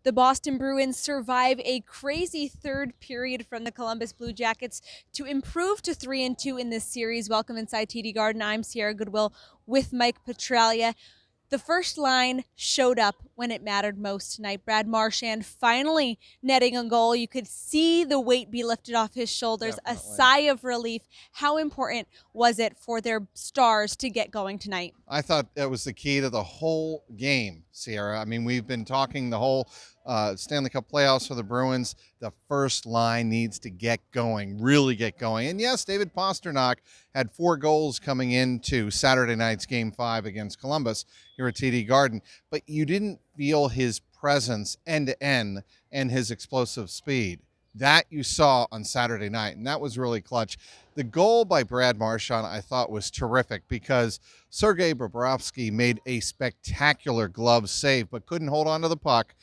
The Boston Bruins survive a crazy third period from the Columbus Blue Jackets to improve to 3-2 in this series. Welcome inside TD Garden. I'm Sierra Goodwill with Mike Petraglia. The first line showed up when it mattered most tonight. Brad Marchand finally netting a goal. You could see the weight be lifted off his shoulders, Definitely. a sigh of relief. How important was it for their stars to get going tonight? I thought that was the key to the whole game, Sierra. I mean, we've been talking the whole Stanley Cup playoffs for the Bruins. The first line needs to get going, really get going. And yes, David Pastrnak had 4 goals coming into Saturday night's Game 5 against Columbus here at TD Garden, but you didn't feel his presence end to end and his explosive speed. That you saw on Saturday night, and that was really clutch. The goal by Brad Marchand, I thought, was terrific because Sergei Bobrovsky made a spectacular glove save, but couldn't hold on to the puck.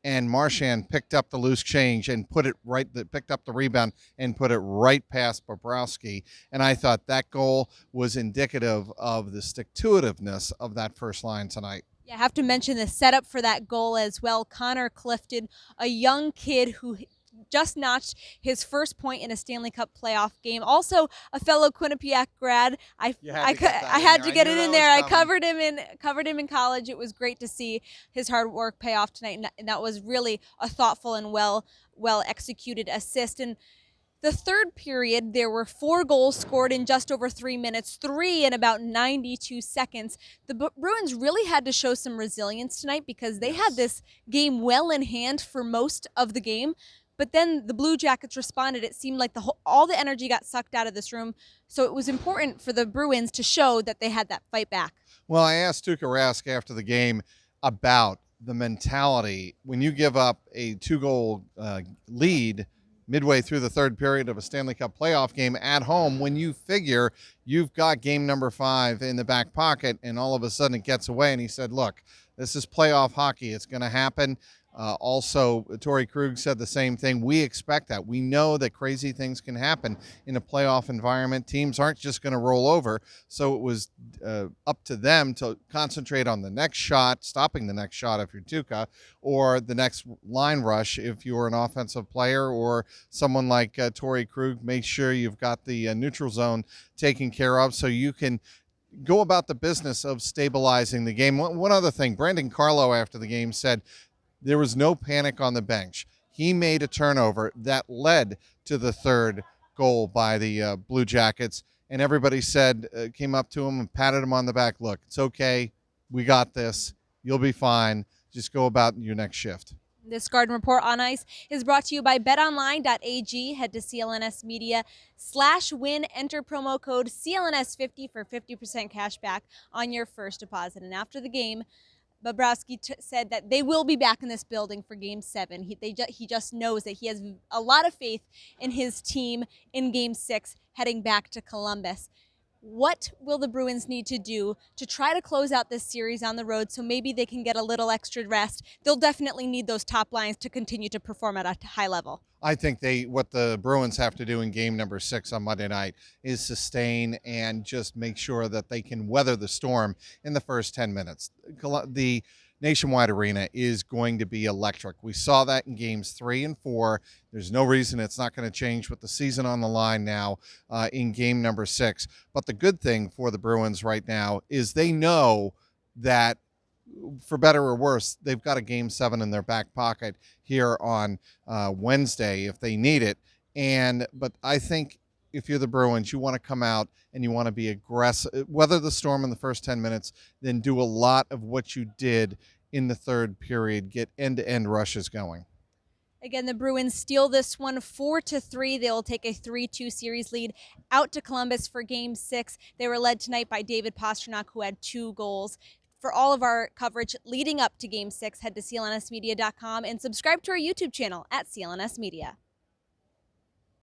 And Marchand picked up the loose change and picked up the rebound and put it right past Bobrovsky. And I thought that goal was indicative of the stick-to-itiveness of that first line tonight. Yeah, I have to mention the setup for that goal as well. Connor Clifton, a young kid who just notched his first point in a Stanley Cup playoff game. Also, a fellow Quinnipiac grad. I had to get it in there. I covered him in college. It was great to see his hard work pay off tonight, and that was really a thoughtful and well executed assist. And the third period, there were 4 goals scored in just over 3 minutes, 3 in about 92 seconds. The Bruins really had to show some resilience tonight because they had this game well in hand for most of the game. But then the Blue Jackets responded. It seemed like all the energy got sucked out of this room. So it was important for the Bruins to show that they had that fight back. Well, I asked Tuukka Rask after the game about the mentality when you give up a 2-goal lead midway through the third period of a Stanley Cup playoff game at home, when you figure you've got game number 5 in the back pocket and all of a sudden it gets away. And he said, look, this is playoff hockey. It's going to happen. Also, Torrey Krug said the same thing. We expect that. We know that crazy things can happen in a playoff environment. Teams aren't just going to roll over. So it was up to them to concentrate on the next shot, stopping the next shot if you're Tuukka, or the next line rush if you're an offensive player, or someone like Torrey Krug. Make sure you've got the neutral zone taken care of so you can go about the business of stabilizing the game. One other thing, Brandon Carlo after the game said, there was no panic on the bench. He made a turnover that led to the third goal by the Blue Jackets, and everybody said, came up to him and patted him on the back. Look, it's okay. We got this. You'll be fine. Just go about your next shift. This Garden Report on Ice is brought to you by betonline.ag. Head to clnsmedia/win. Enter promo code CLNS50 for 50% cash back on your first deposit. And after the game, Bobrovsky said that they will be back in this building for Game 7. He just knows that he has a lot of faith in his team in Game 6 heading back to Columbus. What will the Bruins need to do to try to close out this series on the road so maybe they can get a little extra rest? They'll definitely need those top lines to continue to perform at a high level. I think what the Bruins have to do in game number 6 on Monday night is sustain and just make sure that they can weather the storm in the first 10 minutes. The Nationwide Arena is going to be electric. We saw that in games 3 and 4. There's no reason it's not going to change with the season on the line now in game number 6. But the good thing for the Bruins right now is they know that, for better or worse, they've got a Game 7 in their back pocket here on Wednesday if they need it. But I think if you're the Bruins, you want to come out and you want to be aggressive, weather the storm in the first 10 minutes, then do a lot of what you did in the third period, get end-to-end rushes going. Again, the Bruins steal this one 4-3. They will take a 3-2 series lead out to Columbus for Game 6. They were led tonight by David Pastrnak, who had 2 goals. For all of our coverage leading up to Game 6, head to clnsmedia.com and subscribe to our YouTube channel at CLNS Media.